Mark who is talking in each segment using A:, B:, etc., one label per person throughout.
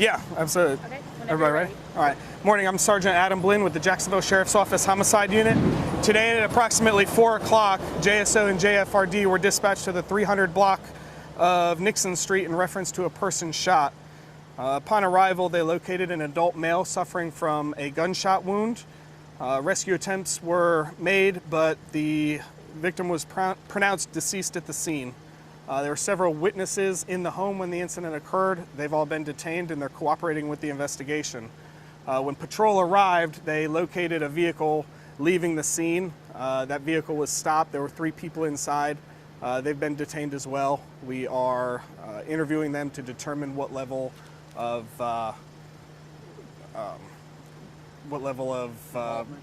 A: Yeah, absolutely.
B: Okay, whenever
A: Everybody
B: you're
A: ready? All right. Morning, I'm Sergeant Adam Blinn with the Jacksonville Sheriff's Office Homicide Unit. Today at approximately 4 o'clock, JSO and JFRD were dispatched to the 300 block of Nixon Street in reference to a person shot. Upon arrival, they located an adult male suffering from a gunshot wound. Rescue attempts were made, but the victim was pronounced deceased at the scene. There were several witnesses in the home when the incident occurred. They've all been detained and they're cooperating with the investigation. When patrol arrived, they located a vehicle leaving the scene. That vehicle was stopped. There were 3 people inside. They've been detained as well. We are interviewing them to determine what level of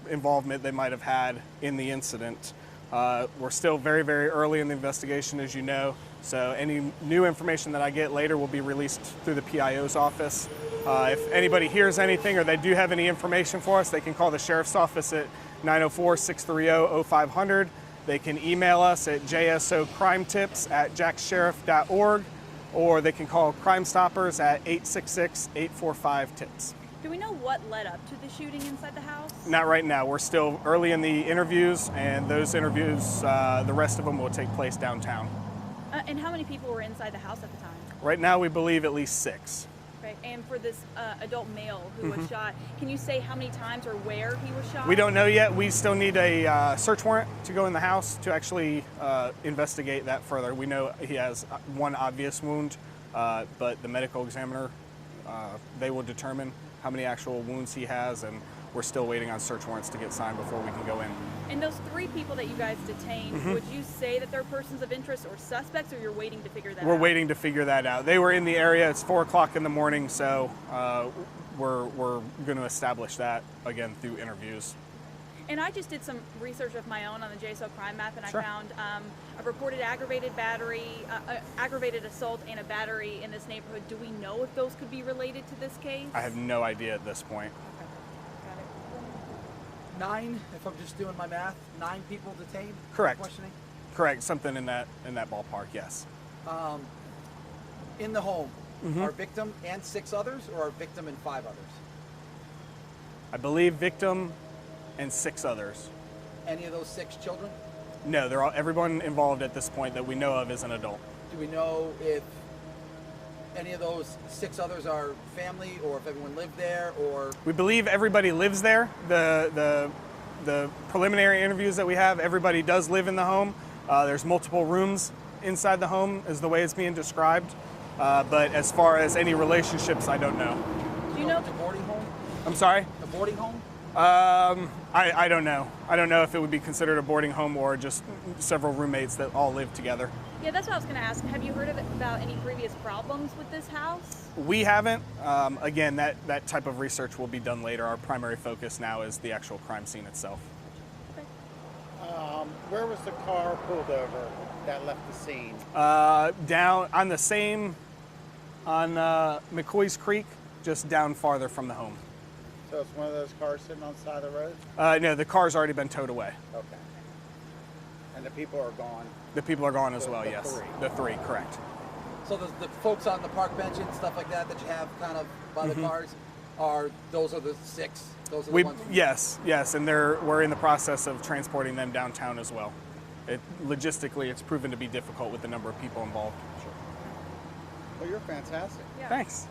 A: involvement they might have had in the incident. We're still very, very early in the investigation, as you know, so any new information that I get later will be released through the PIO's office. If anybody hears anything or they do have any information for us, they can call the Sheriff's Office at 904-630-0500. They can email us at jsocrimetips@jacksheriff.org, or they can call Crime Stoppers at 866-845-TIPS.
B: Do we know what led up to the shooting inside the house?
A: Not right now. We're still early in the interviews, and those interviews, the rest of them will take place downtown.
B: And how many people were inside the house at the time?
A: Right now, we believe at least 6.
B: Right. And for this adult male who was shot, can you say how many times or where he was shot?
A: We don't know yet. We still need a search warrant to go in the house to actually investigate that further. We know he has one obvious wound, but the medical examiner, they will determine how many actual wounds he has, and we're still waiting on search warrants to get signed before we can go in.
B: And those 3 people that you guys detained, would you say that they're persons of interest or suspects, or you're waiting to figure that out?
A: We're waiting to figure that out. They were in the area. It's 4 o'clock in the morning, so we're going to establish that again through interviews.
B: And I just did some research of my own on the JSO crime map, and
A: Sure.
B: I found a reported aggravated assault and a battery in this neighborhood. Do we know if those could be related to this case?
A: I have no idea at this point.
B: Okay. Got it.
C: 9, if I'm just doing my math, 9 people detained?
A: Correct.
C: Questioning?
A: Correct. Something in that ballpark, yes.
C: In the home, are victim and 6 others, or are victim and 5 others?
A: I believe victim and 6 others.
C: Any of those 6 children?
A: No, they're all, everyone involved at this point that we know of is an adult.
C: Do we know if any of those 6 others are family, or if everyone lived there, or?
A: We believe everybody lives there. The preliminary interviews that we have, everybody does live in the home. There's multiple rooms inside the home is the way it's being described. But as far as any relationships, I don't know.
B: Do you know?
C: It's a boarding home?
A: I'm sorry?
C: A boarding home?
A: I don't know. I don't know if it would be considered a boarding home or just several roommates that all live together.
B: Yeah, that's what I was going to ask. Have you heard about any previous problems with this house?
A: We haven't. Again, that type of research will be done later. Our primary focus now is the actual crime scene itself.
B: Okay.
D: Where was the car pulled over that left the scene?
A: Down on the same, on McCoy's Creek, just down farther from the home.
D: So it's one of those cars sitting on the side of the road?
A: No, the car's already been towed away.
D: Okay. And the people are gone?
A: The people are gone as well,
D: The
A: yes.
D: 3.
A: The 3, correct.
C: So the folks on the park bench and stuff like that you have kind of by the cars, those are the 6? Those are the ones?
A: Yes, and we're in the process of transporting them downtown as well. Logistically, it's proven to be difficult with the number of people involved.
D: Well, you're fantastic.
B: Yeah.
A: Thanks.